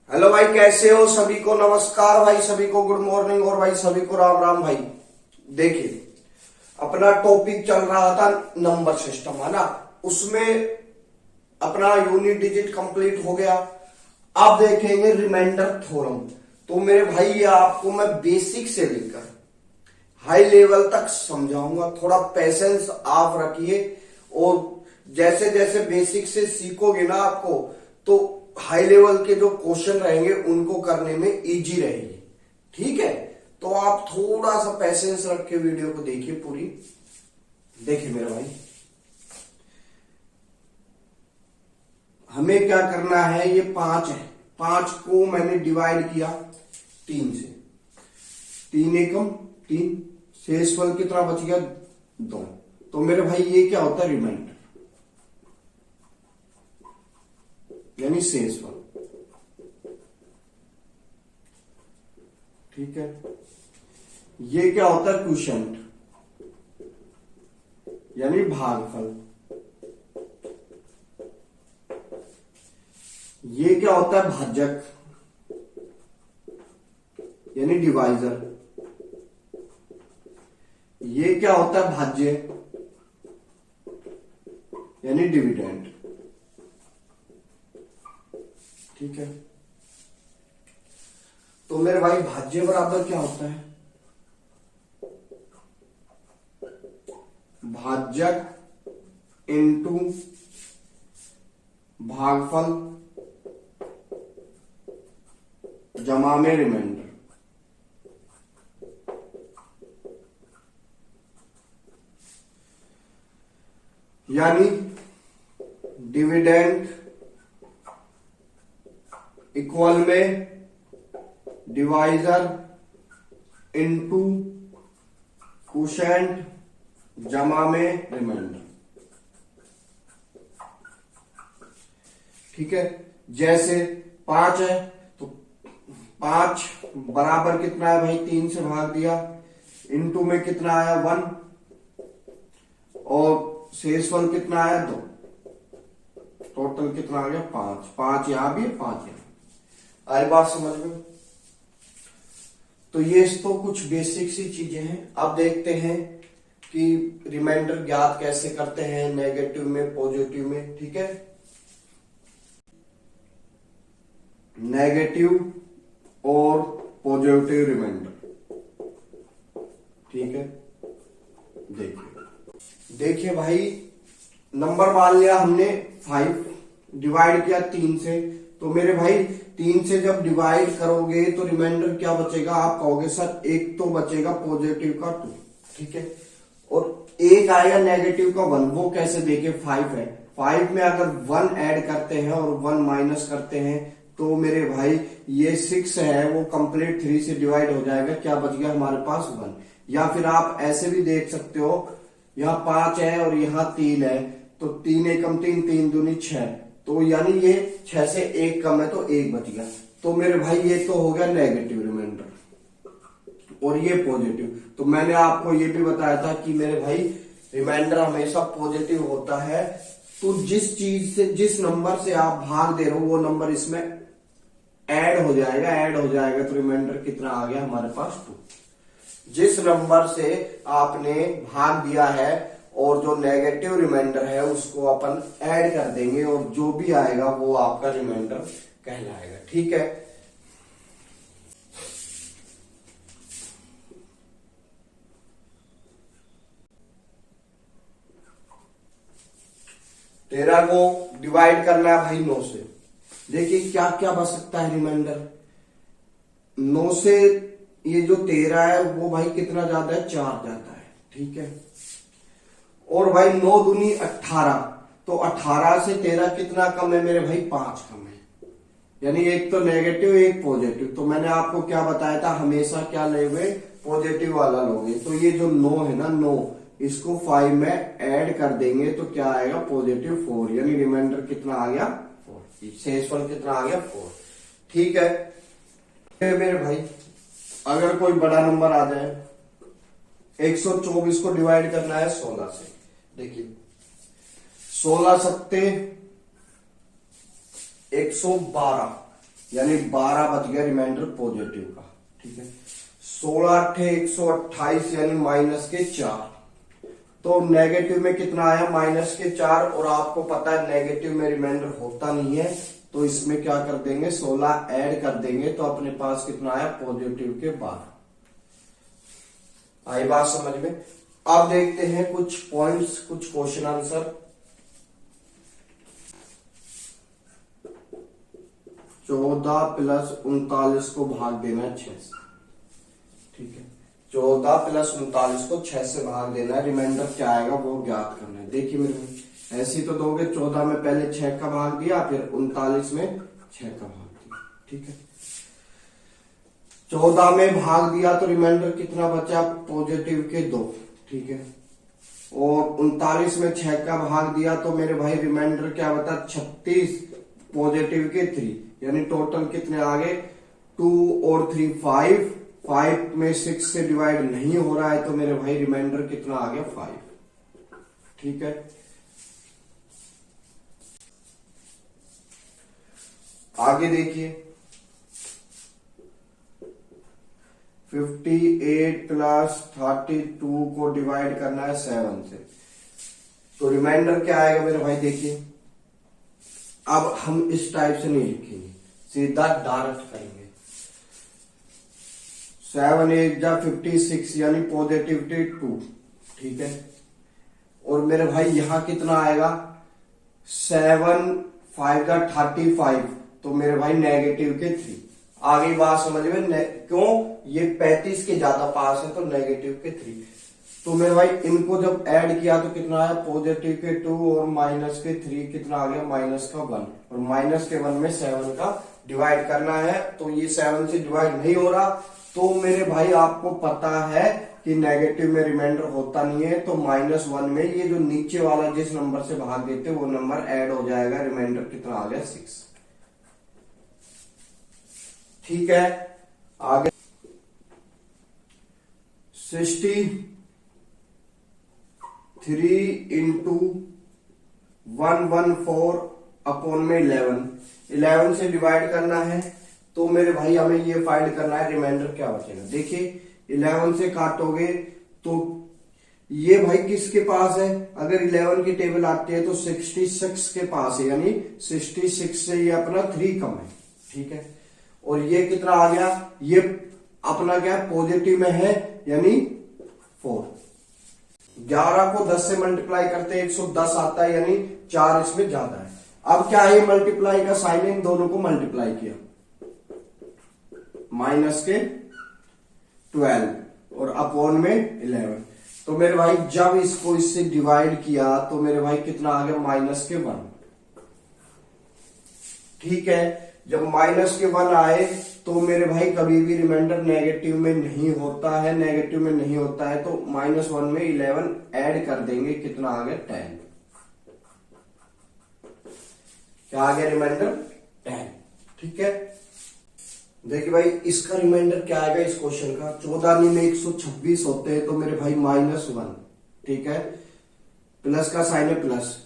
Hello भाई, कैसे हो? सभी को नमस्कार भाई, सभी को गुड मॉर्निंग और भाई सभी को राम राम भाई। देखिए, अपना टॉपिक चल रहा था नंबर सिस्टम, है ना। उसमें अपना यूनिट डिजिट कंप्लीट हो गया। अब देखेंगे रिमाइंडर थ्योरम। तो मेरे भाई ये आपको मैं बेसिक से लेकर हाई लेवल तक समझाऊंगा। थोड़ा पेशेंस आप रखिए और जैसे जैसे बेसिक से सीखोगे ना आपको, तो हाई लेवल के जो क्वेश्चन रहेंगे उनको करने में इजी रहेगी। ठीक है, तो आप थोड़ा सा पेशेंस रख के वीडियो को देखिए पूरी। देखिए मेरे भाई, हमें क्या करना है, ये 5 है। 5 को मैंने डिवाइड किया 3 से। 3 एकम 3, शेषफल कितना बच गया 2। तो मेरे भाई ये क्या होता है, रिमाइंडर यानी शेषफल। ठीक है, ये क्या होता है, क्वोशिएंट यानी भागफल। ये क्या होता है, भाजक यानी डिवाइजर। ये क्या होता है, भाज्य यानी डिविडेंड। ठीक है, तो मेरे भाई भाज्य बराबर क्या होता है, भाजक इनटू भागफल जमा में रिमाइंडर। यानी डिविडेंड इक्वल में डिवाइजर इनटू क्वोशिएंट जमा में रिमाइंडर। ठीक है, जैसे 5 है तो 5 बराबर कितना है भाई, 3 से भाग दिया, इनटू में कितना आया 1, और शेषफल कितना आया 2। टोटल कितना आ गया 5। 5 यहां भी है, 5 यहां। आई बात समझ में? तो ये तो कुछ बेसिक सी चीजें हैं। अब देखते हैं कि रिमाइंडर ज्ञात कैसे करते हैं, नेगेटिव में पॉजिटिव में। ठीक है, नेगेटिव और पॉजिटिव रिमाइंडर। ठीक है, देखिए भाई, नंबर मान लिया हमने 5, डिवाइड किया 3 से। तो मेरे भाई 3 से जब डिवाइड करोगे तो रिमाइंडर क्या बचेगा, आप कहोगे सर एक तो बचेगा पॉजिटिव का 2। ठीक है, और एक आएगा नेगेटिव का 1। वो कैसे, देखिए 5 है, 5 में अगर 1 ऐड करते हैं और 1 माइनस करते हैं तो मेरे भाई ये 6 है, वो कंप्लीट 3 से डिवाइड हो जाएगा। क्या बच गया हमारे पास 1। या फिर आप ऐसे भी देख सकते हो, यहाँ 5 है और यहाँ 3 है, तो 3 एकम 3, 3 दूनी 6। तो यानी ये 6 से 1 कम है तो 1 बच गया। तो मेरे भाई ये तो हो गया नेगेटिव रिमाइंडर और ये पॉजिटिव। तो मैंने आपको ये भी बताया था कि मेरे भाई रिमाइंडर हमेशा पॉजिटिव होता है। तो जिस चीज से, जिस नंबर से आप भाग दे रहे हो वो नंबर इसमें ऐड हो जाएगा। तो रिमाइंडर कितना आ गया हमारे पास 2। जिस नंबर से आपने भाग दिया है और जो नेगेटिव रिमाइंडर है उसको अपन ऐड कर देंगे और जो भी आएगा वो आपका रिमाइंडर कहलाएगा। ठीक है, तेरह को डिवाइड करना है भाई 9 से। देखिए क्या क्या बच सकता है रिमाइंडर 9 से। ये जो 13 है वो भाई कितना ज्यादा है, 4 जाता है। ठीक है, और भाई 9 दूनी 18, तो 18 से 13 कितना कम है मेरे भाई, 5 कम है। यानी एक तो नेगेटिव एक पॉजिटिव। तो मैंने आपको क्या बताया था, हमेशा क्या लोगे, पॉजिटिव वाला लोगे। तो ये जो 9 है ना, 9 इसको 5 में ऐड कर देंगे तो क्या आएगा, पॉजिटिव 4। यानी रिमाइंडर कितना आ गया 4, शेषफल कितना आ गया 4। ठीक है मेरे भाई, अगर कोई बड़ा नंबर आ जाए, 124 को डिवाइड करना है 16 से। देखिए 16 सत्ते 112, यानी 12 बच गया रिमाइंडर पॉजिटिव का। ठीक है, 16 अट्ठे 128 यानी -4। तो नेगेटिव में कितना आया -4, और आपको पता है नेगेटिव में रिमाइंडर होता नहीं है, तो इसमें क्या कर देंगे 16 ऐड कर देंगे, तो अपने पास कितना आया पॉजिटिव के 12। आई बात समझ में। अब देखते हैं कुछ पॉइंट्स, कुछ क्वेश्चन आंसर। 14 प्लस 39 को भाग देना है 6 से। ठीक है, 14 प्लस 39 को 6 से भाग देना है, रिमाइंडर क्या आएगा वो ज्ञात करना है। देखिए मेरे भाई ऐसी तो दोगे, 14 में पहले 6 का भाग दिया, फिर 39 में 6 का भाग दिया। ठीक है, 14 में भाग दिया तो रिमाइंडर कितना बचा पॉजिटिव के 2। ठीक है, और 39 में 6 का भाग दिया तो मेरे भाई रिमाइंडर क्या बता 36 पॉजिटिव के 3, यानी टोटल कितने आ गए 2 और 3 5। 5 में 6 से डिवाइड नहीं हो रहा है, तो मेरे भाई रिमाइंडर कितना आ गया 5। ठीक है, आगे देखिए 58 प्लस 32 को डिवाइड करना है 7 से, तो रिमाइंडर क्या आएगा मेरे भाई। देखिए अब हम इस टाइप से नहीं लिखेंगे, सीधा डायरेक्ट करेंगे। 7 1 जा 56 यानी पॉजिटिविटी 2। ठीक है, और मेरे भाई यहां कितना आएगा 7 5 जा 35, तो मेरे भाई नेगेटिव के 3। आगे बात समझ में, क्यों ये 35 के ज्यादा पास है तो नेगेटिव के 3। तो मेरे भाई इनको जब ऐड किया तो कितना आया पॉजिटिव के 2 और माइनस के 3, कितना आ गया माइनस का 1, और माइनस के 1 में 7 का डिवाइड करना है, तो ये 7 से डिवाइड नहीं हो रहा। तो मेरे भाई आपको पता है कि नेगेटिव में रिमाइंडर होता नहीं है, तो -1 में ये जो नीचे वाला जिस नंबर से भाग देते वो नंबर ऐड हो जाएगा, रिमाइंडर कितना आ गया 6। ठीक है, आगे 63 इंटू 114 अपॉन में 11 से डिवाइड करना है, तो मेरे भाई हमें ये फाइंड करना है रिमाइंडर क्या बचेगा। देखिए 11 से काटोगे तो ये भाई किसके पास है, अगर 11 की टेबल आती है तो 66 के पास है, यानी 66 से ये अपना 3 कम है। ठीक है, और ये कितना आ गया, ये अपना क्या पॉजिटिव में है यानी 4। 11 को 10 से मल्टीप्लाई करते हैं 110 आता है, यानी 4 इसमें ज्यादा है। अब क्या है मल्टीप्लाई का साइन है, इन दोनों को मल्टीप्लाई किया माइनस के 12 और अपॉन में 11, तो मेरे भाई जब इसको इससे डिवाइड किया तो मेरे भाई कितना आ गया माइनस के 1। ठीक है, जब माइनस के 1 आए तो मेरे भाई कभी भी रिमाइंडर नेगेटिव में नहीं होता है, नेगेटिव में नहीं होता है, तो -1 में 11 ऐड कर देंगे, कितना आ गया 10। क्या आ गया रिमाइंडर 10। ठीक है, देखिए भाई इसका रिमाइंडर क्या आएगा इस क्वेश्चन का, 14 में 126 होते हैं, तो मेरे भाई -1। ठीक है, प्लस का साइन है प्लस,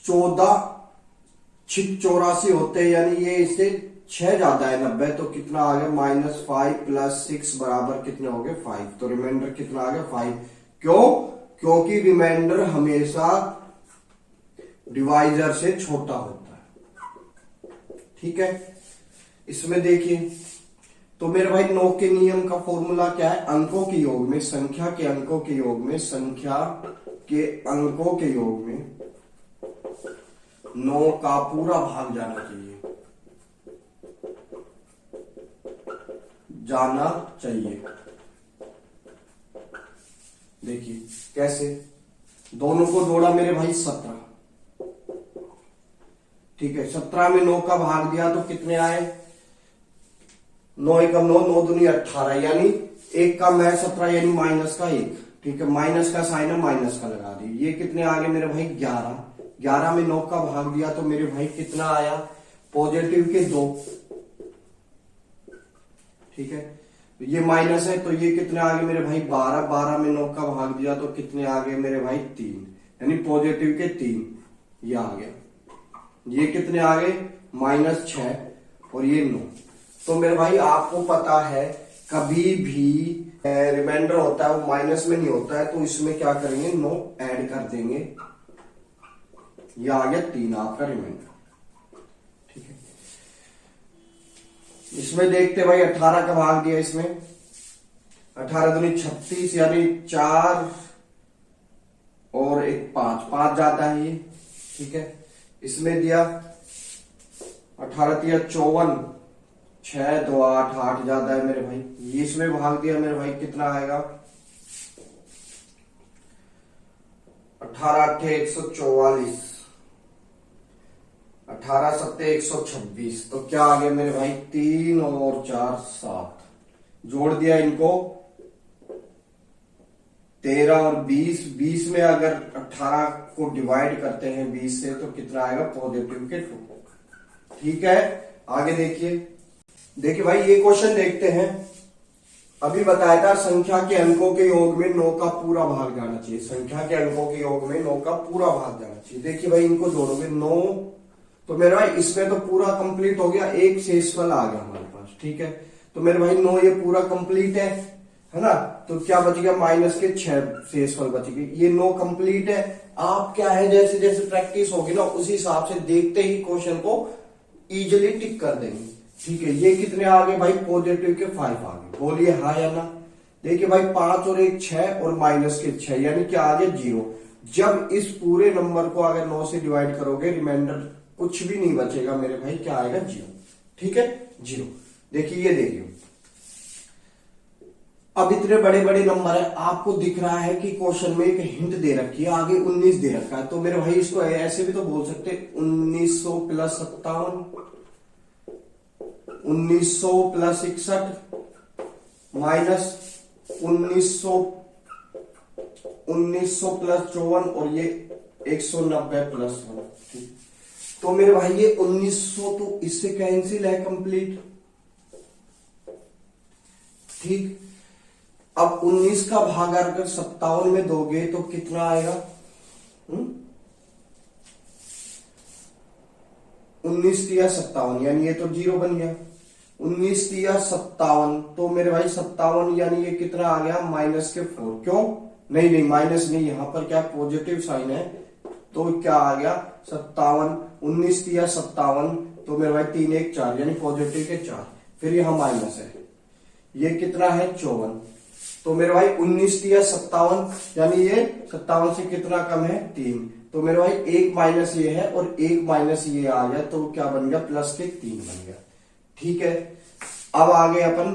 14 84 होते हैं, यानी ये इससे 6 ज्यादा है 90, तो कितना आ गया -5 + 6 बराबर कितने हो गए 5, तो रिमाइंडर कितना आ गया 5। क्यों, क्योंकि रिमाइंडर हमेशा डिवाइजर से छोटा होता है। ठीक है, इसमें देखिए तो मेरे भाई 9 के नियम का फॉर्मूला क्या है, अंकों के योग में संख्या के अंकों के योग में, संख्या के अंकों के योग में 9 का पूरा भाग जाना चाहिए। देखिए कैसे, दोनों को जोड़ा मेरे भाई 17। ठीक है, 17 में 9 का भाग दिया तो कितने आए, 9 एकम 9, 9 दूनी 18, यानी 1 का मैं 17 यानी माइनस का 1। ठीक है, माइनस का साइन है माइनस का लगा दी, ये कितने आ गए मेरे भाई 11। 11 में 9 का भाग दिया तो मेरे भाई कितना आया पॉजिटिव के 2। ठीक है, ये माइनस है तो ये कितने आ गए मेरे भाई 12। 12 में 9 का भाग दिया तो कितने आ गए मेरे भाई 3, यानी पॉजिटिव के 3, ये आ गया। ये कितने आ गए -6, और ये 9। तो मेरे भाई आपको पता है कभी भी रिमाइंडर होता है वो माइनस में नहीं होता है, तो इसमें क्या करेंगे 9 ऐड कर देंगे, ये आ गया 3 आपका रिमाइंडर। ठीक है, इसमें देखते भाई 18 का भाग दिया, इसमें 18 दूनी 36 यानी 4 और एक 5 जाता है ये। ठीक है, इसमें दिया 18 तिया 54, 6 2 8 8 जाता है मेरे भाई। ये इसमें भाग दिया मेरे भाई, कितना आएगा 18 8 144, 18 7 126। तो क्या आ गया मेरे भाई 3 और 4 7, जोड़ दिया इनको 13 और 20। 20 में अगर 18 को डिवाइड करते हैं 20 से तो कितना आएगा पॉजिटिव के 2। ठीक है, आगे देखिए भाई ये क्वेश्चन देखते हैं। अभी बताया था संख्या के अंकों के योग में 9 का पूरा भाग जाना चाहिए, संख्या के अंकों के योग में 9 का पूरा भाग जाना चाहिए। देखिए भाई इनको जोड़ोगे 9, तो मेरे भाई इसमें तो पूरा कंप्लीट हो गया, एक शेषफल आ गया हमारे पास। ठीक है, तो मेरे भाई 9 ये पूरा कंप्लीट है ना, तो क्या बच गया माइनस के 6 शेषफल बच गए, ये 9 कंप्लीट है। आप क्या है जैसे जैसे प्रैक्टिस होगी ना उसी हिसाब से देखते ही क्वेश्चन को इजिली टिक कर देंगे। ठीक है, ये कितने आ गए भाई पॉजिटिव के 5 आ गए, बोलिए हाँ या ना। देखिए भाई 5 और 1 6 और माइनस के 6 यानी क्या आ गया 0। जब इस पूरे नंबर को अगर 9 से डिवाइड करोगे रिमाइंडर कुछ भी नहीं बचेगा मेरे भाई, क्या आएगा 0। ठीक है 0। देखिए ये देखिए अब इतने बड़े बड़े नंबर है, आपको दिख रहा है कि क्वेश्चन में एक हिंट दे रखी है, आगे 19 दे रखा है। तो मेरे भाई इसको ऐसे भी तो बोल सकते 1900 प्लस 57, 1900 प्लस 61 माइनस 1900 प्लस 54 और ये 190 प्लस 1। तो मेरे भाई ये 1900 तो इससे कैंसिल है कंप्लीट। ठीक, अब 19 का भाग अगर 57 में दोगे तो कितना आएगा 19 तिया 57 यानी ये तो 0 बन गया। 19 तिया 57, तो मेरे भाई 57 यानी ये कितना आ गया माइनस के 4। क्यों नहीं माइनस नहीं, यहां पर क्या पॉजिटिव साइन है, तो क्या आ गया 57। 19 तिया 57, तो मेरे भाई 3 1 4 यानी पॉजिटिव के 4, फिर यहां माइनस है, ये कितना है 54। तो मेरे भाई 19 तिया 57 यानी ये 57 से कितना कम है 3, तो मेरे भाई 1 माइनस ये है और 1 माइनस ये आ गया, तो क्या बन गया प्लस के 3 बन गया। ठीक है, अब आगे अपन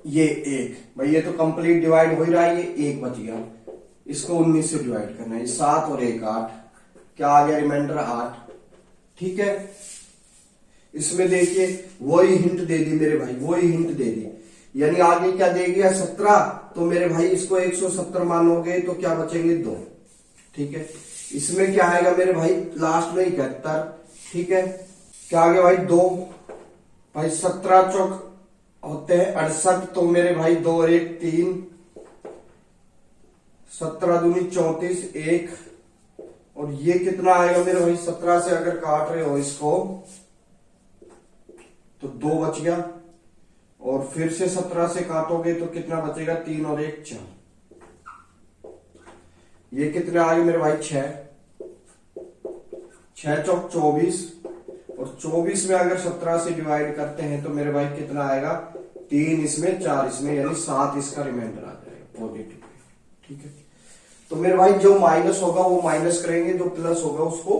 ये 1 भाई ये तो कंप्लीट डिवाइड हो ही रहा है, ये 1 बच गया, इसको 19 से डिवाइड करना है, 7 और 1 8, क्या आ गया रिमाइंडर 8। ठीक है, इसमें देखिए वही हिंट दे दी मेरे भाई, वही हिंट दे दी, यानी आगे क्या दे गया 17, तो मेरे भाई इसको 170 मानोगे तो क्या बचेंगे 2। ठीक है, इसमें क्या आएगा मेरे भाई लास्ट में 71। ठीक है, क्या आ गया भाई 2, भाई 17 चौक होते हैं 68, तो मेरे भाई 2 और 1 3, 17 दूनी 34 1, और ये कितना आएगा मेरे भाई 17 से अगर काट रहे हो इसको तो 2 बच गया, और फिर से 17 से काटोगे तो कितना बचेगा 3 और 1 4, ये कितने आ गए मेरे भाई 6, 6 चौक 24, और 24 में अगर 17 से डिवाइड करते हैं तो मेरे भाई कितना आएगा 3 इसमें 4 इसमें यानी 7 इसका रिमाइंडर आ जाएगा पॉजिटिव। ठीक है, तो मेरे भाई जो माइनस होगा वो माइनस करेंगे, जो प्लस होगा उसको।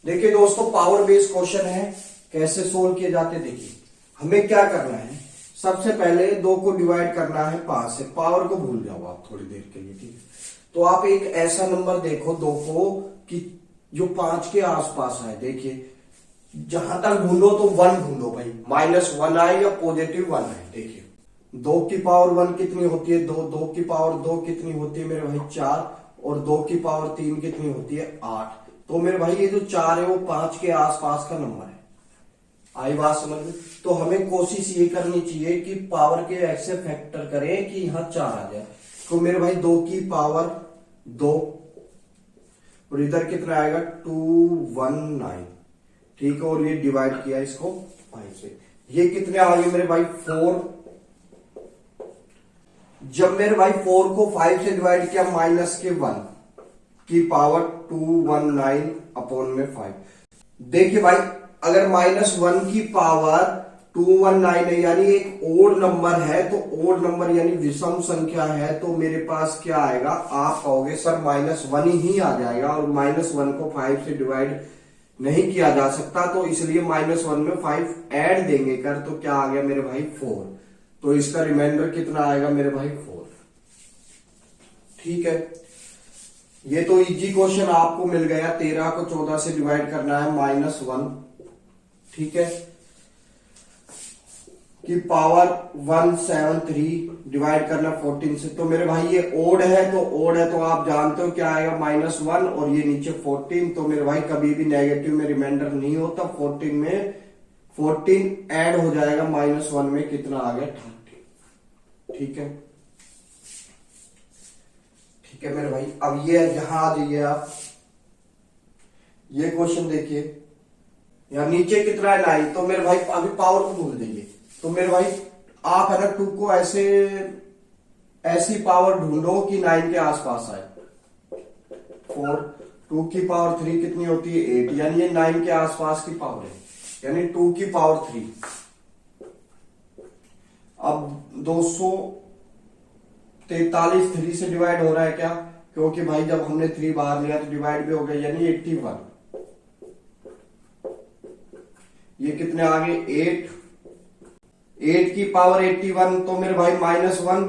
देखिए दोस्तों पावर बेस्ड क्वेश्चन है, कैसे सोल्व किए जाते देखिए। हमें क्या करना है, सबसे पहले 2 को डिवाइड करना है 5 से, पावर को भूल जाओ आप थोड़ी देर के लिए। ठीक है, तो आप एक ऐसा नंबर देखो 2 को कि जो 5 के आसपास है। देखिए जहां तक ढूंढो तो 1 ढूंढो भाई, -1 आए या पॉजिटिव 1 आए। देखिए 2 की पावर 1 कितनी होती है 2, 2 की पावर 2 कितनी होती है मेरे भाई 4, और 2 की पावर 3 कितनी होती है 8। तो मेरे भाई ये जो 4 है वो 5 के आसपास का नंबर है। आई बात समझ में? तो हमें कोशिश ये करनी चाहिए कि पावर के ऐसे फैक्टर करें कि यहां 4 आ जाए। तो मेरे भाई 2 की पावर 2, और इधर कितना आएगा 219, ठीक है, और ये डिवाइड किया इसको 5 से। ये कितने आ गए मेरे भाई 4। जब मेरे भाई 4 को 5 से डिवाइड किया माइनस के 1 की पावर 219 अपॉन में 5। देखिए भाई, अगर -1 की पावर 219 है यानी एक ओड नंबर है, तो ओड नंबर यानी विषम संख्या है, तो मेरे पास क्या आएगा, आप कहोगे सर -1 ही आ जाएगा, और -1 को 5 से डिवाइड नहीं किया जा सकता, तो इसलिए -1 में 5 ऐड देंगे कर, तो क्या आ गया मेरे भाई 4। तो इसका रिमाइंडर कितना आएगा मेरे भाई 4। ठीक है, ये तो इजी क्वेश्चन आपको मिल गया। 13 को 14 से डिवाइड करना है -1, ठीक है, की पावर 173 डिवाइड करना 14 से। तो मेरे भाई ये ओड है, तो ओड है तो आप जानते हो क्या आएगा -1, और ये नीचे 14। तो मेरे भाई कभी भी नेगेटिव में रिमाइंडर नहीं होता, 14 में 14 ऐड हो जाएगा -1 में, कितना आ गया 30। ठीक है, ठीक है मेरे भाई। अब ये यहां आ जाइए आप, ये क्वेश्चन देखिए, यहां नीचे कितना है 9। तो मेरे भाई अभी पावर को भूल जाइए, तो मेरे भाई आप है ना 2 को ऐसी पावर ढूंढो कि 9 के आसपास आए। 4, 2 की पावर 3 कितनी होती है 8, यानी ये 9 के आसपास की पावर है, यानी 2 की पावर 3। अब 243 3 से डिवाइड हो रहा है क्या, क्योंकि भाई जब हमने 3 बाहर लिया तो डिवाइड भी हो गया, यानी 81। ये कितने आगे 8 की पावर 81, तो मेरे भाई -1,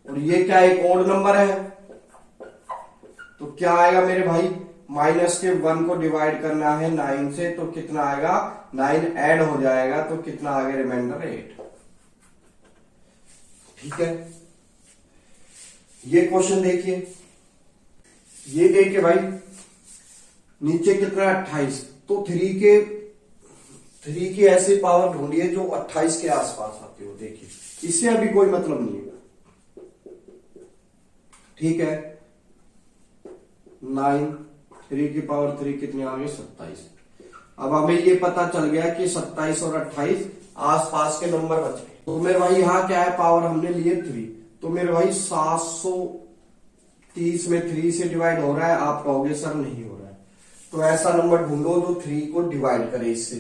और ये क्या एक ओड नंबर है, तो क्या आएगा मेरे भाई -1 को डिवाइड करना है 9 से, तो कितना आएगा 9 ऐड हो जाएगा, तो कितना आ गया रिमाइंडर 8। ठीक है, ये क्वेश्चन देखिए, ये देखिए भाई नीचे कितना 28, तो 3 की ऐसी पावर ढूंढिए जो 28 के आसपास आती हो। देखिए इससे अभी कोई मतलब नहीं है। ठीक है, 9 3 की पावर 3 कितनी आ गई 27। अब हमें ये पता चल गया कि 27 और 28 आसपास के नंबर बच गए। तो मेरे भाई यहां क्या है, पावर हमने लिए 3, तो मेरे भाई 730 में 3 से डिवाइड हो रहा है। आप कहोगे सर नहीं हो रहा है, तो ऐसा नंबर ढूंढो जो 3 को डिवाइड करे इससे।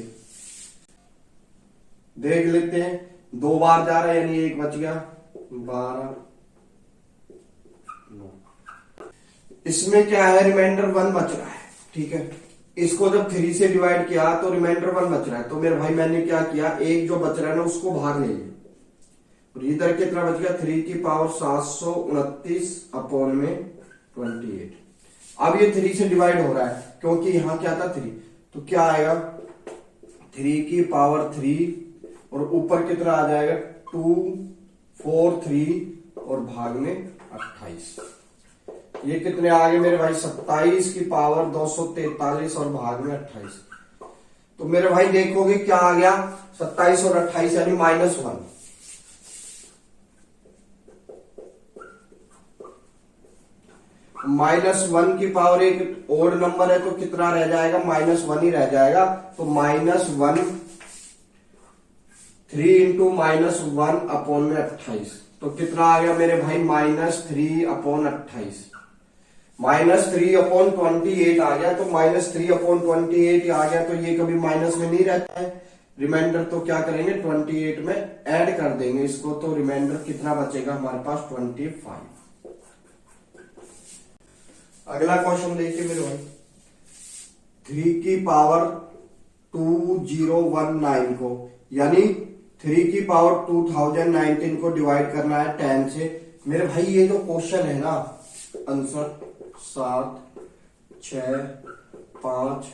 देख लेते हैं, 2 बार जा रहा है यानी 1 बच गया, 12 9। इसमें क्या है, रिमाइंडर 1 बच रहा है। ठीक है, इसको जब 3 से डिवाइड किया तो रिमाइंडर 1 बच रहा है, तो मेरे भाई मैंने क्या किया, एक जो बच रहा है ना उसको बाहर ले लिया, और इधर कितना बच गया 3 की पावर 729 अपॉन में 28। अब ये 3 से डिवाइड हो रहा है क्योंकि यहां क्या था 3, तो क्या आएगा 3 की पावर 3 और ऊपर कितना आ जाएगा 2 4 3 और भाग में 28। ये कितने आ गए मेरे भाई 27 की पावर 243 और भाग में 28। तो मेरे भाई देखोगे क्या आ गया 27 और 28 यानी -1। -1 की पावर एक ओड नंबर है तो कितना रह जाएगा -1 ही रह जाएगा। तो -1 3 इंटू -1 अपॉन में 28, तो कितना आ गया मेरे भाई -3 अपॉन 28, -3 अपॉन 28 आ गया। तो -3 अपॉन 28 आ गया, तो ये कभी माइनस में नहीं रहता है। रिमाइंडर तो क्या करेंगे 28 में ऐड कर देंगे इसको, तो रिमाइंडर कितना बचेगा हमारे पास 25। अगला क्वेश्चन देखिए मेरे भाई, 3 की पावर 2019 को यानी 3 की पावर 2019 को डिवाइड करना है 10 से। मेरे भाई ये जो क्वेश्चन है ना, आंसर 7 6 5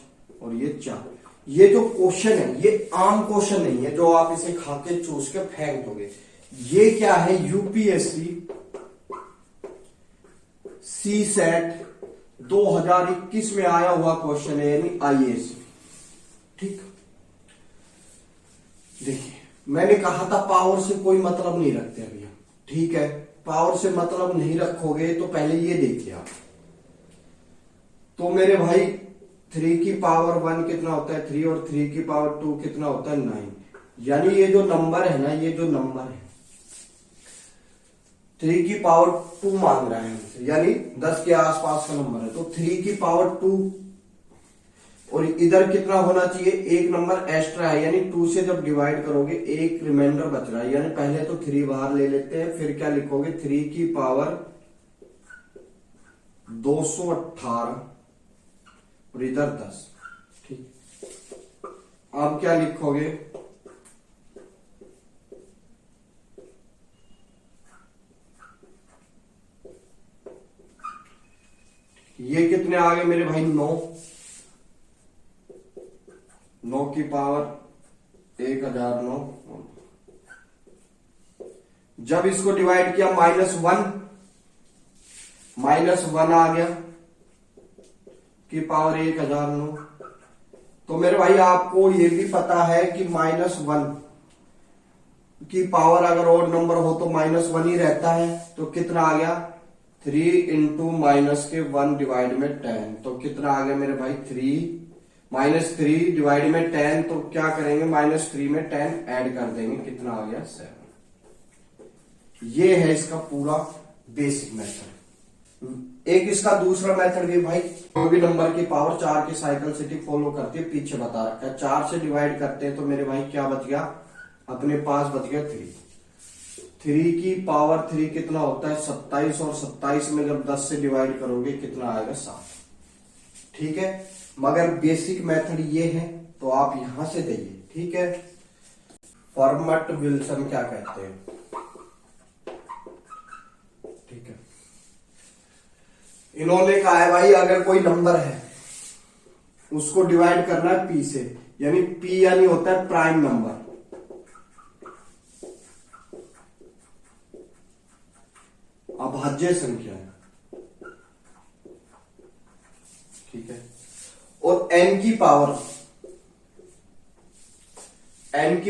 और ये 4, ये जो क्वेश्चन है ये आम क्वेश्चन नहीं है जो आप इसे खा के चूस के फेंक दोगे। ये क्या है, यूपीएससी सी सेट 2021 में आया हुआ क्वेश्चन है, यानी आईएएस। ठीक, देखिए मैंने कहा था पावर से कोई मतलब नहीं रखते अभी हम, ठीक है। पावर से मतलब नहीं रखोगे तो पहले ये देखिए आप। तो मेरे भाई 3 की पावर 1 कितना होता है 3 और 3 की पावर 2 कितना होता है 9। यानी ये जो नंबर है ना, ये जो नंबर है 3 की पावर 2 मांग रहा है हमसे, यानी 10 के आसपास का नंबर है। तो 3 की पावर 2 और इधर कितना होना चाहिए, एक नंबर एक्स्ट्रा है, यानी 2 से जब डिवाइड करोगे एक रिमाइंडर बच रहा है। यानी पहले तो 3 बाहर ले लेते हैं, फिर क्या लिखोगे 3 की पावर 218 और इधर 10। ठीक, अब क्या लिखोगे, ये कितने आ गए मेरे भाई 9, 9 की पावर 1009। जब इसको डिवाइड किया -1 आ गया की पावर 1009। तो मेरे भाई आपको ये भी पता है कि -1 की पावर अगर ओड नंबर हो तो -1 ही रहता है। तो कितना आ गया 3 इंटू -1 डिवाइड में 10। तो कितना आ गया मेरे भाई 3 डिवाइड में 10। तो क्या करेंगे -3 में 10 ऐड कर देंगे, कितना आ गया 7। ये है इसका पूरा बेसिक मेथड। एक इसका दूसरा मेथड भी भाई, कोई भी नंबर की पावर 4 की साइकिल सिटी फॉलो करती है, पीछे बता रखा है। 4 से डिवाइड करते हैं तो मेरे भाई क्या बच गया, अपने पास बच गया 3 की पावर 3 कितना होता है 27, और 27 में जब 10 से डिवाइड करोगे कितना आएगा 7। ठीक है, मगर बेसिक मेथड ये है तो आप यहां से देइए। ठीक है, फॉर्मेट विल्सन क्या कहते हैं। ठीक है, इन्होंने कहा है भाई अगर कोई नंबर है उसको डिवाइड करना है पी से, यानी पी यानी होता है प्राइम नंबर। अभाज्य संख्या है। ठीक है, और n की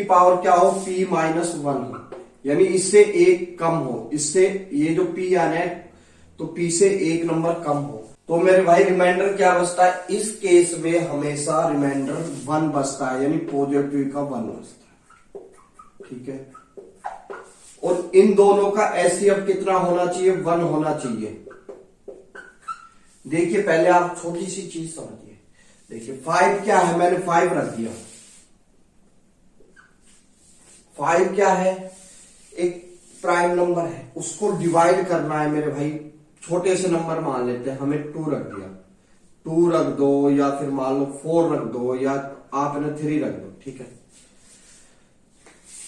पावर क्या हो, p -1 हो, यानी इससे एक कम हो, इससे ये जो p आना है तो p से एक नंबर कम हो। तो मेरे भाई रिमाइंडर क्या बचता है, इस केस में हमेशा रिमाइंडर 1 बचता है, यानी पॉजिटिव का 1 बचता है। ठीक है, और इन दोनों का एचसीएफ कितना होना चाहिए, 1 होना चाहिए। देखिए पहले आप छोटी सी चीज समझिए। देखिए 5 क्या है, मैंने 5 रख दिया। 5 क्या है, एक प्राइम नंबर है, उसको डिवाइड करना है मेरे भाई। छोटे से नंबर मान लेते हैं, हमें 2 रख दिया, 2 रख दो, या फिर मान लो 4 रख दो, या आपने 3 रख दो। ठीक है,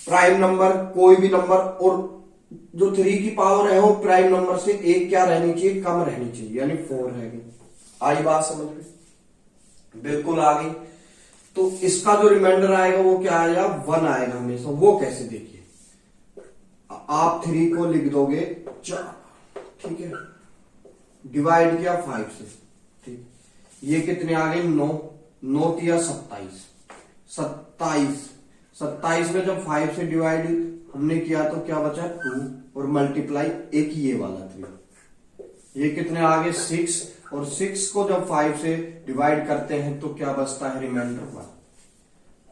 प्राइम नंबर कोई भी नंबर, और जो 3 की पावर है वो प्राइम नंबर से एक क्या रहनी चाहिए, कम रहनी चाहिए, यानी 4 रहेगी। आई बात समझ में, बिल्कुल आ गई। तो इसका जो रिमाइंडर आएगा वो क्या आएगा, 1 आएगा हमेशा। वो कैसे, देखिए आप 3 को लिख दोगे 4, ठीक है, डिवाइड किया 5 से। ठीक, ये कितने आ गए 9, 9 तिया 27, 27 में जब 5 से डिवाइड हमने किया तो क्या बचा 2, और मल्टीप्लाई एक ये वाला 3, ये कितने आ गए 6, और 6 को जब 5 से डिवाइड करते हैं तो क्या बचता है, रिमाइंडर 1।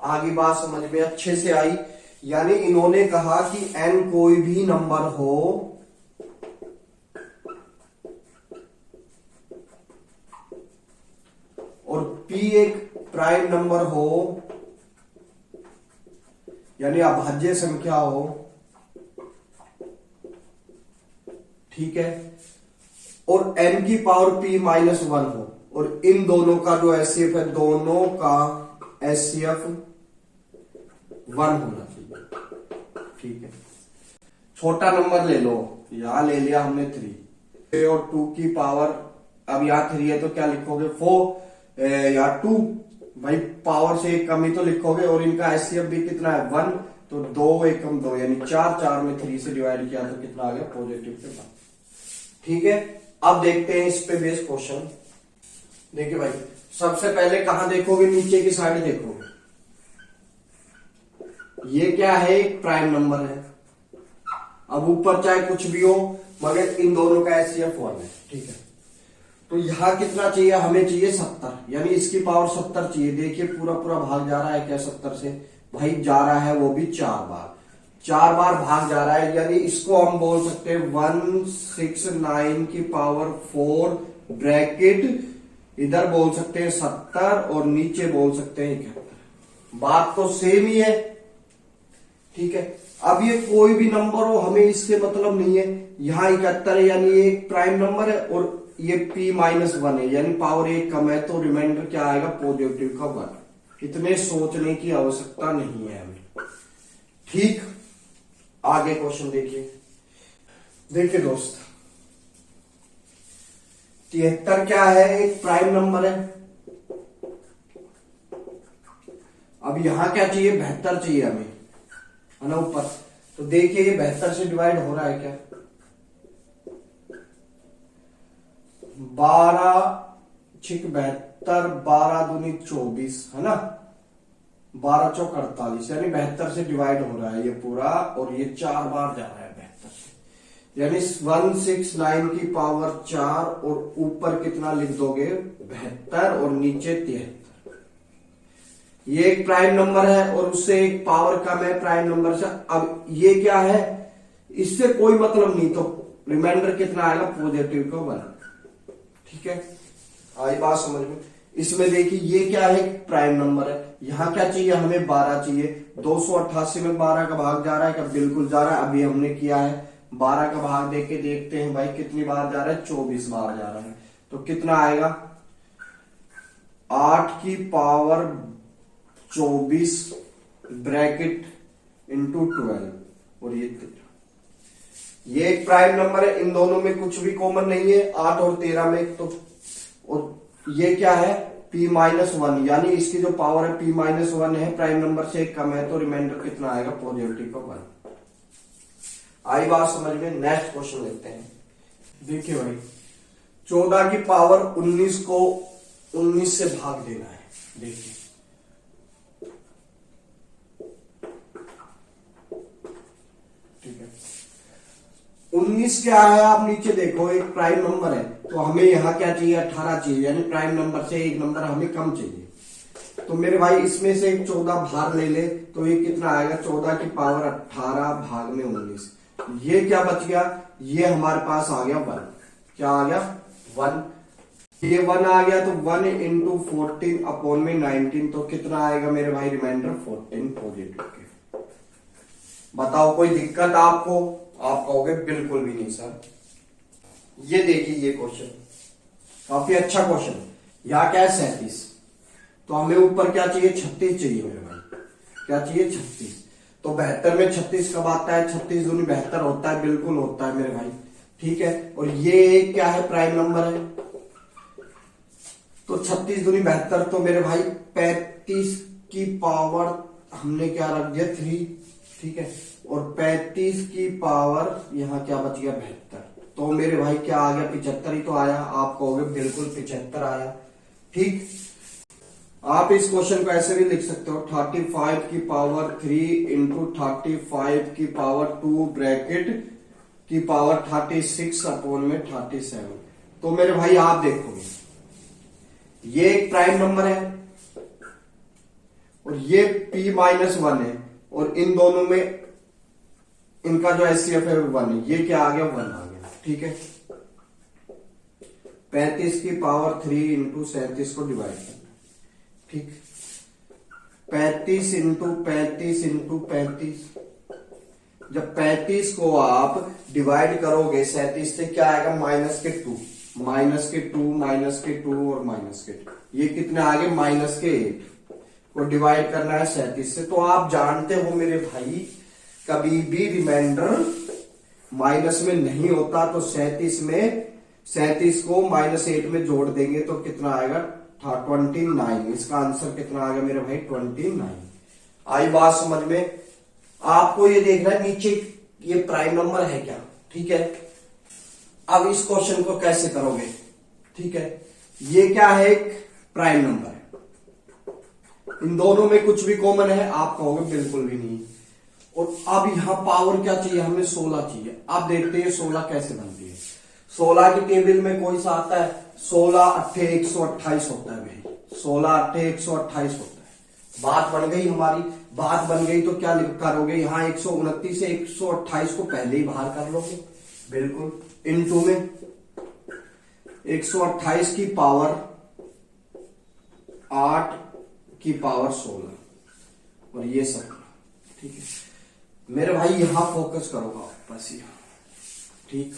आगे बात समझ में अच्छे से आई। यानी इन्होंने कहा कि n कोई भी नंबर हो, और p एक प्राइम नंबर हो, यानी अभाज्य संख्या हो। ठीक है, और n की पावर p -1 हो, और इन दोनों का जो एचसीएफ है, दोनों का एचसीएफ 1 होना चाहिए। ठीक है, छोटा नंबर ले लो, यहां ले लिया हमने 3, और 2 की पावर, अब यहां 3 है तो क्या लिखोगे 4 या 2, भाई पावर से एक कम ही तो लिखोगे, और इनका एचसीएफ भी कितना है 1, तो 2 एकम 2, यानी 4 में 3 से डिवाइड किया तो कितना आ गया, पॉजिटिव पे 1। ठीक है, अब देखते हैं इस पे बेस क्वेश्चन। देखिए भाई, सबसे पहले कहां देखोगे, नीचे की साइड देखोगे। ये क्या है, एक प्राइम नंबर है। अब ऊपर चाहे कुछ भी हो, मगर इन दोनों का एचसीएफ 1 है। ठीक है, तो यहां कितना चाहिए, हमें चाहिए 70, यानी इसकी पावर 70 चाहिए। देखिए पूरा पूरा भाग जा रहा है क्या 70 से, भाई जा रहा है वो भी 4 बार भाग जा रहा है, यानी इसको हम बोल सकते हैं 169 की पावर 4 ब्रैकेट, इधर बोल सकते हैं 70 और नीचे बोल सकते हैं 71। बात तो सेम ही है, ठीक है। अब ये कोई भी नंबर हो, हमें इससे मतलब नहीं है। यहाँ 71 है यानी ये एक प्राइम नंबर है और ये p-1 है यानी पावर 1 कम है, तो रिमाइंडर क्या आएगा पॉजिटिव का 1। इतने सोचने की आवश्यकता नहीं है हमें, ठीक। आगे क्वेश्चन देखिए दोस्त, 73 क्या है, एक प्राइम नंबर है। अब यहां क्या चाहिए, 72 चाहिए हमें, है ना ऊपर। तो देखिए ये 72 से डिवाइड हो रहा है क्या, 12 6 72, 12 दूनी 24, है ना, 12 चौक 48, यानी 72 से डिवाइड हो रहा है ये पूरा, और ये 4 बार जा रहा है 72 से, यानी 169 की पावर 4 और ऊपर कितना लिख दोगे 72 और नीचे 73। ये एक प्राइम नंबर है और उससे एक पावर कम है प्राइम नंबर से। अब ये क्या है, इससे कोई मतलब नहीं, तो रिमाइंडर कितना आएगा पॉजिटिव का 1, ठीक है। आई बात समझ में। इसमें देखिए ये क्या है, प्राइम नंबर है, यहां क्या चाहिए हमें 12 चाहिए। 288 में 12 का भाग जा रहा है क्या, बिल्कुल जा रहा है। अभी हमने किया है 12 का भाग देके देखते हैं भाई कितनी बार जा रहा है, 24 बार जा रहा है। तो कितना आएगा, 8 की पावर 24 ब्रैकेट इंटू 12 और ये 13। ये एक प्राइम नंबर है, इन दोनों में कुछ भी कॉमन नहीं है, 8 और 13 में। तो और ये क्या है p-1, यानी इसकी जो पावर है p-1 है, प्राइम नंबर से एक कम है, तो रिमाइंडर कितना आएगा पॉजिटिव का 1। आई बात समझ में। नेक्स्ट क्वेश्चन लेते हैं। देखिए भाई 14 की पावर 19 को 19 से भाग देना है। देखिए ठीक है, 19 क्या है, आप नीचे देखो एक प्राइम नंबर है, तो हमें यहां क्या चाहिए 18 चाहिए, यानी प्राइम नंबर से एक नंबर हमें कम चाहिए। तो मेरे भाई इसमें से 14 बाहर ले ले, तो ये कितना आएगा 14 की पावर 18 भाग में 19, ये क्या बच गया, ये हमारे पास आ गया 1। क्या आ गया 1, ये 1 आ गया, तो 1 इंटू 14 अपॉन में 19, तो कितना आएगा मेरे भाई रिमाइंडर 14 पॉजिटिव के। बताओ कोई दिक्कत आपको, आप कहोगे बिल्कुल भी नहीं सर। ये देखिए ये क्वेश्चन काफी अच्छा क्वेश्चन, यहां क्या है 37, तो हमें ऊपर क्या चाहिए 36 चाहिए मेरे भाई, क्या चाहिए 36। तो 72 में 36 कब आता है, 36 दूनी 72 होता है, बिल्कुल होता है मेरे भाई, ठीक है। और ये क्या है प्राइम नंबर है, तो 36 दूनी 72, तो मेरे भाई 35 की पावर हमने क्या रख दिया 3, ठीक है। और 35 की पावर यहां क्या बच गया 72, तो मेरे भाई क्या आ गया 75 ही तो आया। आप कहोगे बिल्कुल 75 आया, ठीक। आप इस क्वेश्चन को ऐसे भी लिख सकते हो 35 की पावर 3 इंटू 35 की पावर 2 ब्रैकेट की पावर 36 अपॉन में 37। तो मेरे भाई आप देखोगे ये एक प्राइम नंबर है और ये p-1 है, और इन दोनों में इनका जो HCF है 1 है, ये क्या आ गया 1 आ गया, ठीक है। 35 की पावर 3 इंटू 37 को डिवाइड करना, ठीक। 35 इंटू 35 इंटू 35, जब 35 को आप डिवाइड करोगे 37 से क्या आएगा माइनस के 2, माइनस के 2, माइनस के 2 और माइनस के 2, ये कितने आगे माइनस के 8 को डिवाइड करना है 37 से। तो आप जानते हो मेरे भाई कभी भी रिमाइंडर माइनस में नहीं होता, तो 37 को -8 में जोड़ देंगे तो कितना आएगा 29। इसका आंसर कितना आ गया मेरे भाई 29। आई बात समझ में। आपको ये देखना है नीचे ये प्राइम नंबर है क्या, ठीक है। अब इस क्वेश्चन को कैसे करोगे, ठीक है। ये क्या है, एक प्राइम नंबर है, इन दोनों में कुछ भी कॉमन है, आप कहोगे बिल्कुल भी नहीं। और अब यहां पावर क्या चाहिए हमें 16 चाहिए। अब देखते हैं 16 कैसे बनती है। 16 की टेबल में कोई सा आता है, 16 8 128 होता है भाई, 16 8 128 होता है। बात बन गई हमारी। बात बन गई तो क्या करोगे, यहाँ 129 से 128 को पहले ही बाहर कर लोगे, बिल्कुल। इनटू में 128 की पावर 8 की पावर 16 और ये 17, ठीक है मेरे भाई। यहां फोकस करोगा बस यहां, ठीक।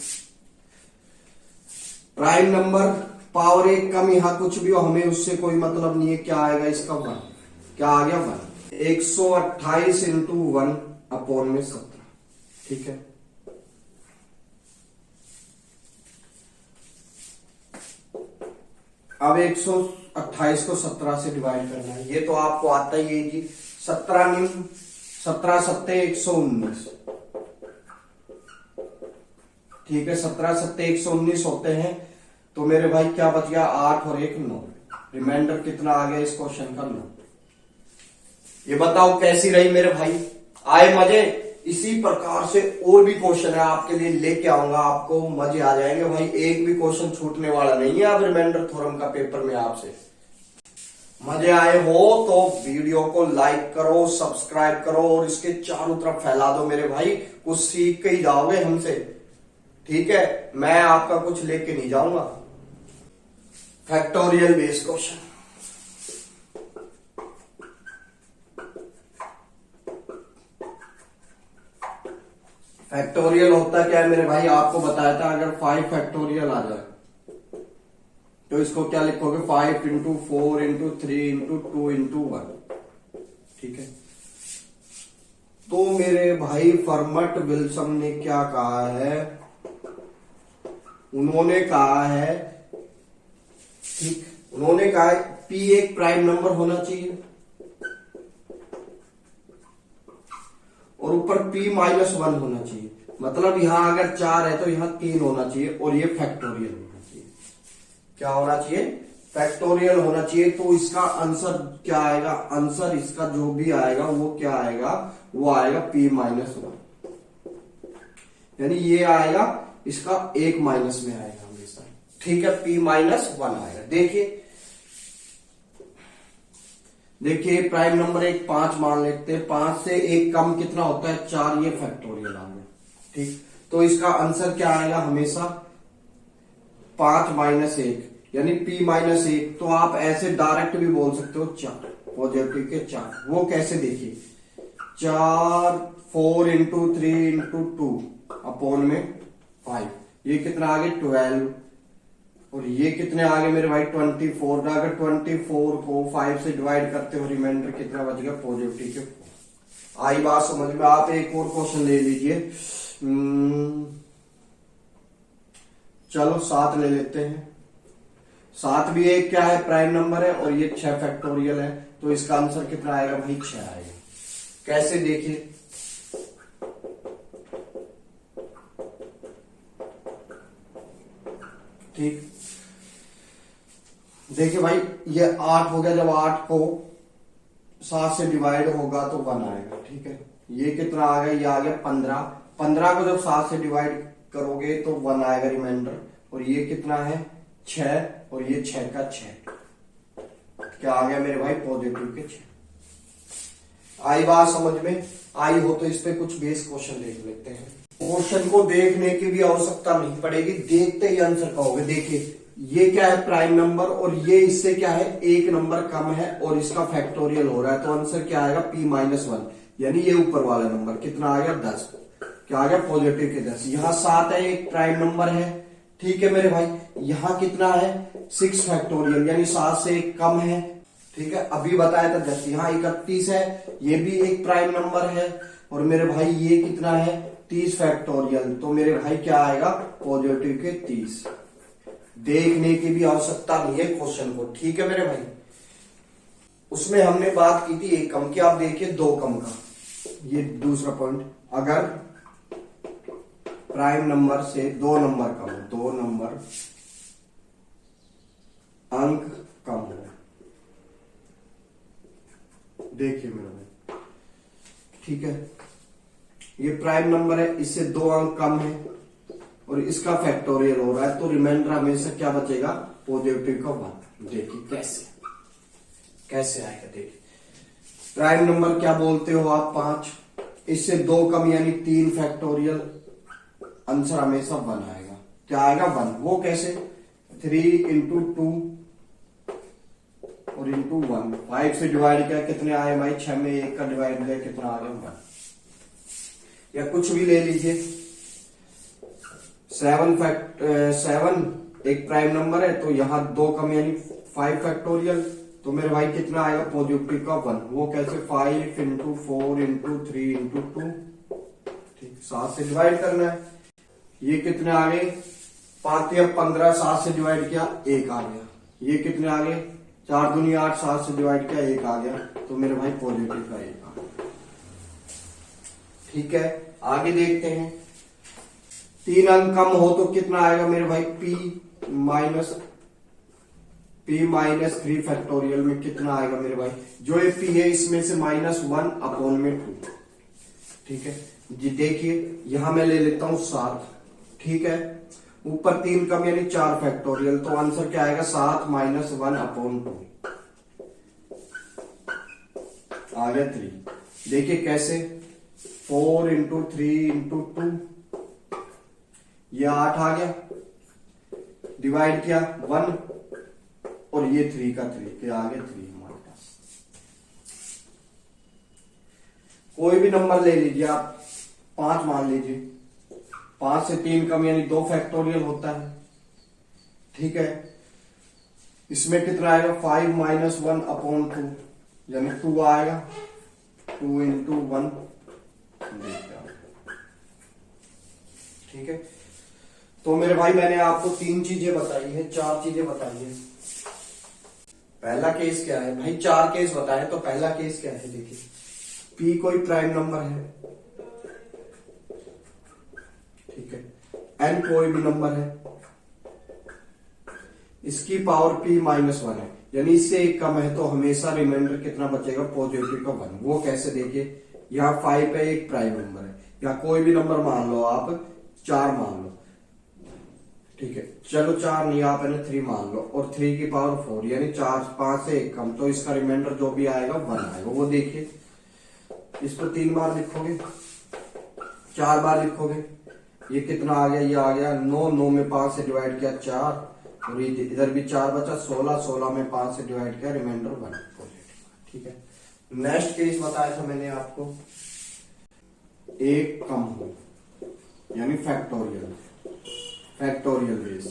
प्राइम नंबर पावर 1 कम, यहां कुछ भी हो हमें उससे कोई मतलब नहीं है। क्या आएगा इसका 1, क्या आ गया 1। 128 इंटू 1 अपॉन में 17, ठीक है। अब 128 को 17 से डिवाइड करना है, ये तो आपको आता ही है जी। 17 सत्ते 119, ठीक है। 17 सत्ते 119 होते हैं, तो मेरे भाई क्या बच गया, 8 और 1 9। रिमाइंडर कितना आ गया इस क्वेश्चन का, 9। ये बताओ कैसी रही मेरे भाई, आए मजे। इसी प्रकार से और भी क्वेश्चन है आपके लिए लेके आऊंगा, आपको मजे आ जाएंगे भाई। एक भी क्वेश्चन छूटने वाला नहीं है अब रिमाइंडर थ्योरम का पेपर में आपसे। मजे आए हो तो वीडियो को लाइक करो, सब्सक्राइब करो और इसके चारों तरफ फैला दो मेरे भाई। कुछ सीख के ही जाओगे हमसे, ठीक है। मैं आपका कुछ लेके नहीं जाऊंगा। फैक्टोरियल बेस्ड क्वेश्चन, फैक्टोरियल होता क्या है मेरे भाई, आपको बताया था। अगर 5 फैक्टोरियल आ जाए तो इसको क्या लिखोगे, 5 इंटू 4 इंटू 3 इंटू 2 इंटू 1, ठीक है। तो मेरे भाई फर्मट विल्सन ने क्या कहा है, उन्होंने कहा है, ठीक, उन्होंने कहा है P एक प्राइम नंबर होना चाहिए और ऊपर P-1 होना चाहिए। मतलब यहां अगर 4 है तो यहां 3 होना चाहिए और ये फैक्टोरियल होना चाहिए। क्या होना चाहिए, फैक्टोरियल होना चाहिए। तो इसका आंसर क्या आएगा, आंसर इसका जो भी आएगा वो क्या आएगा, वो आएगा P-1, यानी ये आएगा इसका 1 माइनस में आएगा हमेशा, ठीक है। P-1 आएगा। देखिए प्राइम नंबर एक 5 मान लेते हैं, 5 से 1 कम कितना होता है, 4, ये फैक्टोरियल आ गया, ठीक। तो इसका आंसर क्या आएगा हमेशा 5-1, यानी P-1। तो आप ऐसे डायरेक्ट भी बोल सकते हो 4, पॉजिटिव के 4। वो कैसे, देखिए 4 इंटू 3 इंटू 2 अपॉन में 5, ये कितना आ गया 12 और ये कितने आ गए मेरे भाई 24। अगर 24 को 5 से डिवाइड करते हो रिमाइंडर कितना बच गया, पॉजिटिव के 4। आई बात समझ में। आप एक और क्वेश्चन ले लीजिए, चलो 7 ले लेते हैं। 7 भी एक क्या है, प्राइम नंबर है और ये 6 फैक्टोरियल है। तो इसका आंसर कितना आएगा भाई, 6 आएगा। कैसे, देखिए ठीक, देखिए भाई ये 8 हो गया। जब 8 को 7 से डिवाइड होगा तो 1 आएगा, ठीक है। ये कितना आ गया, ये आ गया 15। 15 को जब 7 से डिवाइड करोगे तो 1 आएगा रिमाइंडर। और ये कितना है 6 और ये 6 का 6, क्या आ गया मेरे भाई, पॉजिटिव के 6। आई बात समझ में, आई हो तो इस पे कुछ बेस क्वेश्चन देख लेते हैं। क्वेश्चन को देखने की भी आवश्यकता नहीं पड़ेगी, देखते ही आंसर कहोगे। देखिए ये क्या है, प्राइम नंबर, और ये इससे क्या है 1 नंबर कम है और इसका फैक्टोरियल हो रहा है। तो आंसर क्या आएगा P-1, यानी ये ऊपर वाला नंबर कितना आ गया 10, क्या आ गया पॉजिटिव के 10। यहाँ 7 है, एक प्राइम नंबर है, ठीक है मेरे भाई। यहाँ कितना है 6 फैक्टोरियल, यानी 7 से 1 कम है, ठीक है। अभी बताया था 10। यहाँ 31 है, ये भी एक प्राइम नंबर है और मेरे भाई ये कितना है 30 फैक्टोरियल। तो मेरे भाई क्या आएगा, पॉजिटिव के 30। देखने की भी आवश्यकता नहीं है क्वेश्चन को, ठीक है मेरे भाई। उसमें हमने बात की थी 1 कम की, आप देखिए 2 कम का। ये दूसरा पॉइंट, अगर प्राइम नंबर से 2 नंबर कम हो, 2 नंबर अंक कम हो, देखिए मेरे भाई, ठीक है। ये प्राइम नंबर है, इससे 2 अंक कम है और इसका फैक्टोरियल हो रहा है। तो रिमाइंडर हमेशा क्या बचेगा, पॉजिटिव का 1। देखिए कैसे, कैसे आएगा देखिए। प्राइम नंबर क्या बोलते हो आप? 5, इससे 2 कम यानी 3 फैक्टोरियल, आंसर हमेशा 1 आएगा। क्या आएगा? 1। वो कैसे? 3 इंटू 2 और इंटू 1, 5 से डिवाइड किया, कितने आए भाई? 6 में 1 का डिवाइड किया, कितना आ गया? 1। या कुछ भी ले लीजिए, 7 एक प्राइम नंबर है, तो यहां 2 कम यानी 5 फैक्टोरियल, तो मेरे भाई कितना आएगा? पॉजिटिव का 1। वो कैसे? 5 इंटू 4 इंटू 3 इंटू 2, ठीक, 7 से डिवाइड करना है। ये कितने आ गए? 5 या 15, 7 से डिवाइड किया, 1 आ गया। ये कितने आ गए? 4 दूनी 8, 7 से डिवाइड किया, 1 आ गया। तो मेरे भाई पॉजिटिव का 1 आ गया। ठीक है, आगे देखते हैं। 3 अंक कम हो तो कितना आएगा मेरे भाई? p माइनस 3 फैक्टोरियल में कितना आएगा मेरे भाई? जो ये p है इसमें से -1 अपॉन में 2। ठीक है जी, देखिए यहां मैं ले लेता हूं 7। ठीक है, ऊपर 3 कम यानी 4 फैक्टोरियल, तो आंसर क्या आएगा? 7 माइनस 1 अपॉन 2 आ गया 3। देखिए कैसे? 4 इंटू 3 इंटू 2, ये 8 आ गया, डिवाइड किया 1, और ये 3 का 3, क्या आ गया? 3 हमारे पास। कोई भी नंबर ले लीजिए आप, 5 मान लीजिए, 5 से 3 कम यानी 2 फैक्टोरियल होता है। ठीक है, इसमें कितना आएगा? 5 माइनस 1 अपॉन 2, यानी 2 आएगा। 2 इंटू 1, ठीक है। तो मेरे भाई मैंने आपको 3 चीजें बताई है, 4 चीजें बताई है। पहला केस क्या है भाई? 4 केस बताए, तो पहला केस क्या है? देखिए, p कोई प्राइम नंबर है, ठीक है, n कोई भी नंबर है, इसकी पावर p माइनस 1 है, यानी इससे 1 कम है, तो हमेशा रिमाइंडर कितना बचेगा? पॉजिटिव का 1। वो कैसे? देखिए, यहाँ 5 है, एक प्राइम नंबर है, या कोई भी नंबर मान लो आप, 4 मान लो, ठीक है, चलो 4 नहीं, आप 3 मान लो, और 3 की पावर 4, यानी 4, 5 से 1 कम, तो इसका रिमाइंडर जो भी आएगा 1 आएगा। वो देखिए, इसको 3 बार लिखोगे, 4 बार लिखोगे, ये कितना आ गया? ये आ गया 9, 9 में 5 से डिवाइड किया 4, और इधर भी 4 बचा, 16, 16 में 5 से डिवाइड किया, रिमाइंडर 1 पॉजिटिव। ठीक है, नेक्स्ट केस बताया था मैंने आपको, 1 कम हो यानी फैक्टोरियल बेस,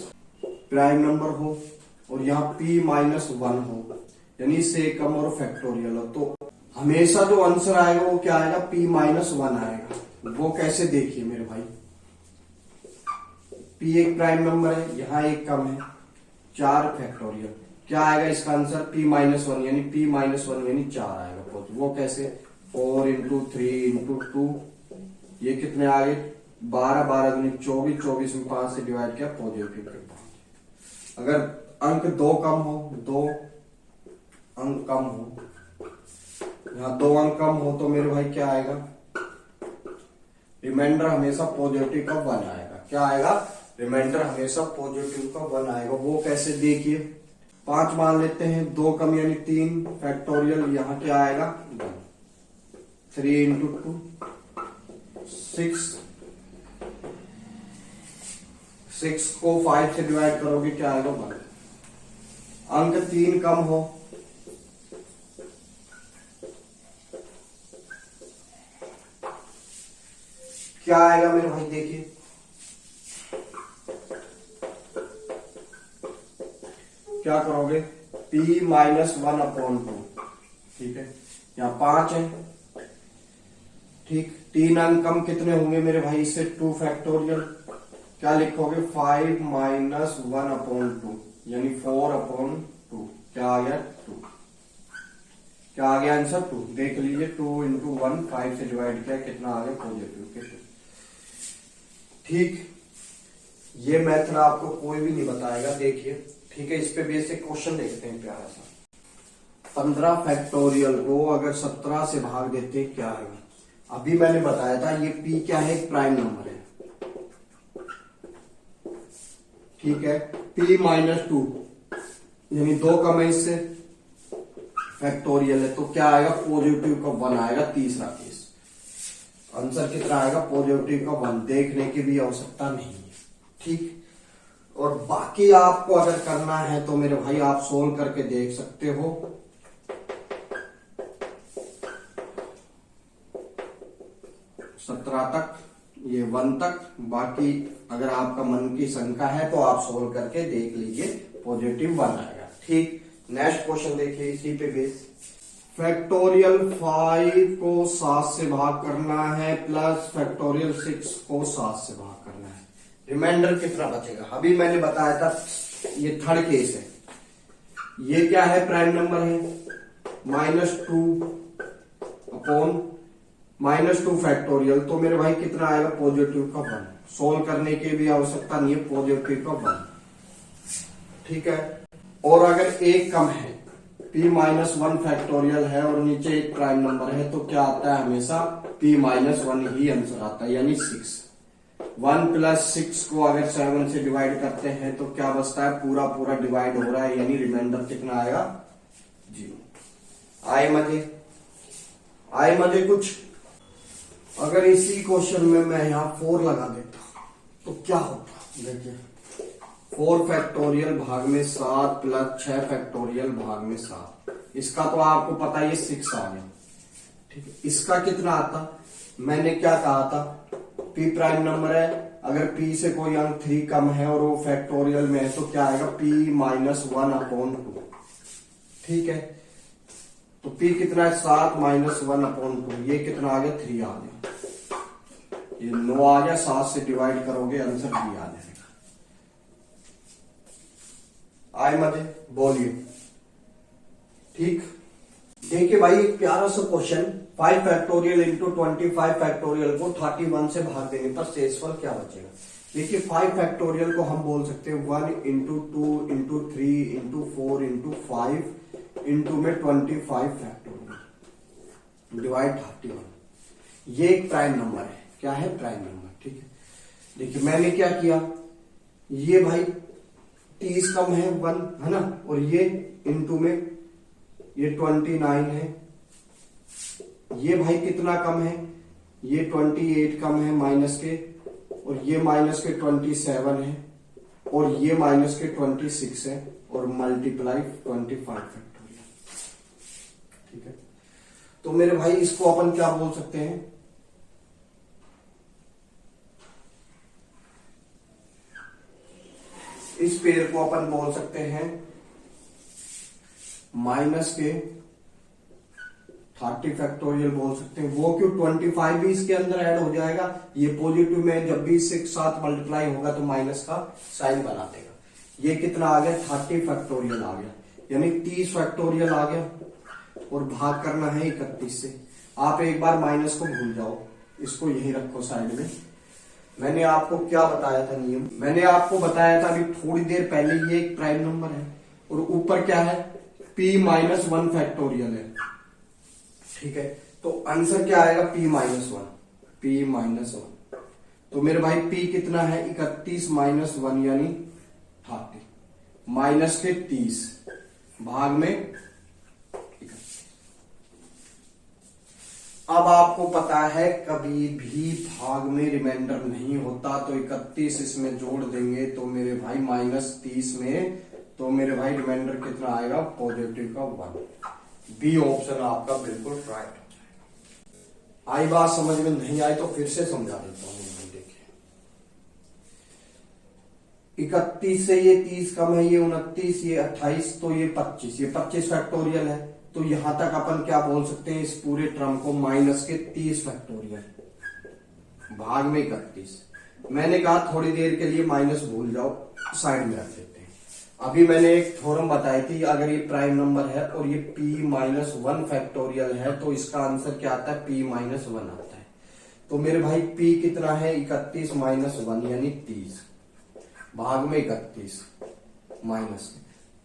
प्राइम नंबर हो, और यहाँ p माइनस 1 हो, यानी इससे 1 कम और फैक्टोरियल हो, तो हमेशा जो आंसर आएगा वो क्या आएगा? p माइनस 1 आएगा। वो कैसे? देखिए मेरे भाई, p एक प्राइम नंबर है, यहाँ 1 कम है, 4 फैक्टोरियल, क्या आएगा इसका आंसर? p माइनस 1, यानी p माइनस 1 यानी 4 आएगा। वो कैसे? 4 इंटू 3 इंटू 2, ये कितने आ गए? 12, 12 दूनी 24, 24 में 5 से डिवाइड किया, पॉजिटिव के 5। अगर अंक 2 कम हो, 2 अंक कम हो, यहाँ 2 अंक कम हो, तो मेरे भाई क्या आएगा? रिमाइंडर हमेशा पॉजिटिव का 1 आएगा। क्या आएगा? रिमाइंडर हमेशा पॉजिटिव का 1 आएगा। वो कैसे? देखिए, 5 मान लेते हैं, 2 कम यानी 3 फैक्टोरियल, यहाँ क्या आएगा? 1। 3 इंटू 2, 6 को 5 से डिवाइड करोगे, क्या आएगा? 1। अंक 3 कम हो, क्या आएगा मेरे भाई? देखिए, क्या करोगे? p माइनस 1 अपॉन 2, ठीक है, यहाँ 5 है, ठीक, 3 अंक कम कितने होंगे मेरे भाई? इससे 2 फैक्टोरियल, क्या लिखोगे? 5 माइनस 1 अपॉन 2, यानी 4 अपॉन 2, क्या आ गया? 2। क्या आ गया आंसर? 2। देख लीजिए, 2 इंटू 1, 5 से डिवाइड किया, कितना आ गया? पॉजिटिव के 2। ठीक, ये मेथड आपको कोई भी नहीं बताएगा। देखिए, ठीक है, इस पे बेसिक क्वेश्चन देखते हैं प्यारा सा। 15 फैक्टोरियल को अगर 17 से भाग देते क्या आएगा? अभी मैंने बताया था, ये p क्या है? एक प्राइम नंबर है, ठीक है, p माइनस 2, यानी 2 कम है इससे, फैक्टोरियल है तो क्या आएगा, पॉजिटिव का 1 आएगा। तीसरा केस आंसर कितना आएगा, पॉजिटिव का 1। देखने की भी आवश्यकता नहीं है, ठीक। और बाकी आपको अगर करना है तो मेरे भाई आप सोल्व करके देख सकते हो। सत्रह तक, ये 1 तक। बाकी अगर आपका मन की शंका है तो आप सोल्व करके देख लीजिए, पॉजिटिव 1 आएगा, ठीक। नेक्स्ट क्वेश्चन देखिए इसी पे बेस। फैक्टोरियल 5 को 7 से भाग करना है प्लस फैक्टोरियल 6 को 7 से भाग करना है। रिमाइंडर कितना बचेगा, अभी मैंने बताया था ये थर्ड केस है। ये क्या है, प्राइम नंबर है, -2 अपॉन -2 फैक्टोरियल। तो मेरे भाई कितना आएगा, पॉजिटिव का 1। सोल्व करने की भी आवश्यकता नहीं है, पॉजिटिव का 1, ठीक है। और अगर एक कम है, p-1 फैक्टोरियल है और नीचे एक प्राइम नंबर है, तो क्या आता है, हमेशा p-1 ही आंसर आता है, यानी 6। 1 + 6 को अगर 7 से डिवाइड करते हैं तो क्या बचता है, पूरा पूरा डिवाइड हो रहा है, यानी रिमाइंडर कितना आएगा, 0। आए मजे कुछ। अगर इसी क्वेश्चन में मैं यहाँ 4 लगा देता तो क्या होता, देखिए 4 फैक्टोरियल भाग में 7 प्लस 6 फैक्टोरियल भाग में 7। इसका तो आपको पता है, ये 6 आ गया, ठीक है। इसका कितना आता, मैंने क्या कहा था, p प्राइम नंबर है, अगर p से कोई अंक 3 कम है और वो फैक्टोरियल में है तो क्या आएगा, p-1 अपॉन 2, ठीक है। तो p कितना है, 7 - 1 अपॉन 2, ये कितना आ गया, 3 आ गया। ये 9 आ गया, 7 से डिवाइड करोगे आंसर 3 आ जाएगा। आए मजे, बोलिए, ठीक। देखिए भाई एक प्यारा सा क्वेश्चन, 5 फैक्टोरियल इंटू 25 फैक्टोरियल को 31 से भाग देने पर शेषफल क्या बचेगा। देखिए 5 फैक्टोरियल को हम बोल सकते हैं 1 × 2 × 3 × 4 × 5 इंटू में 25 फैक्टोरियल डिवाइड 31। ये एक प्राइम नंबर है, क्या है, प्राइम नंबर, ठीक है। देखिए मैंने क्या किया, ये भाई 30 कम है 1 है ना, और ये इंटू में ये 29 है। ये भाई कितना कम है, ये 28 कम है माइनस के, और ये माइनस के 27 है, और ये माइनस के 26 है, और मल्टीप्लाई 25 फैक्टोरियल, ठीक है। तो मेरे भाई इसको अपन क्या बोल सकते हैं, इस पेड़ को अपन बोल सकते हैं माइनस के 30 फैक्टोरियल बोल सकते हैं। वो क्यों, 25 भी इसके अंदर ऐड हो जाएगा, ये पॉजिटिव में जब भी इसके साथ मल्टीप्लाई होगा तो माइनस का साइन बना देगा। ये कितना आ गया, 30 फैक्टोरियल आ गया, यानी 30 फैक्टोरियल आ गया, और भाग करना है 31 से। आप एक बार माइनस को भूल जाओ, इसको यही रखो साइड में। मैंने आपको क्या बताया था नियम, मैंने आपको बताया था अभी थोड़ी देर पहले, ये एक प्राइम नंबर है और ऊपर क्या है, p-1 फैक्टोरियल है, ठीक है। तो आंसर क्या आएगा, p-1। तो मेरे भाई p कितना है, 31 - 1 यानी 30, माइनस के 30 भाग में 31। अब आपको पता है कभी भी भाग में रिमाइंडर नहीं होता, तो 31 इसमें जोड़ देंगे तो मेरे भाई -30 में, तो मेरे भाई रिमाइंडर कितना आएगा, पॉजिटिव का 1। बी ऑप्शन आपका बिल्कुल राइट हो जाएगा। आई बात समझ में नहीं आई तो फिर से समझा देता हूं। देखिए 31 से ये 30 कम है, ये 29, ये 28, तो ये 25, ये 25 फैक्टोरियल है। तो यहां तक अपन क्या बोल सकते हैं, इस पूरे टर्म को माइनस के 30 फैक्टोरियल भाग में 31। मैंने कहा थोड़ी देर के लिए माइनस भूल जाओ, साइड में रख देते हैं। अभी मैंने एक थ्योरम बताई थी, अगर ये प्राइम नंबर है और ये p-1 फैक्टोरियल है तो इसका आंसर क्या आता है, p-1 आता है। तो मेरे भाई p कितना है, 31 - 1 यानी 30 भाग में 31 माइनस।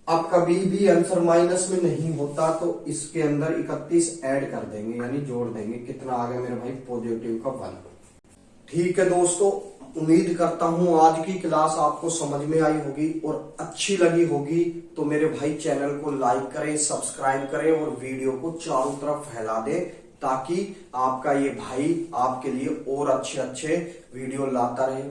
अब कभी भी आंसर माइनस में नहीं होता तो इसके अंदर 31 ऐड कर देंगे, यानी जोड़ देंगे। कितना आ गया मेरे भाई, पॉजिटिव का 1। ठीक है दोस्तों, उम्मीद करता हूं आज की क्लास आपको समझ में आई होगी और अच्छी लगी होगी। तो मेरे भाई चैनल को लाइक करें, सब्सक्राइब करें और वीडियो को चारों तरफ फैला दें, ताकि आपका ये भाई आपके लिए और अच्छे अच्छे वीडियो लाता रहे।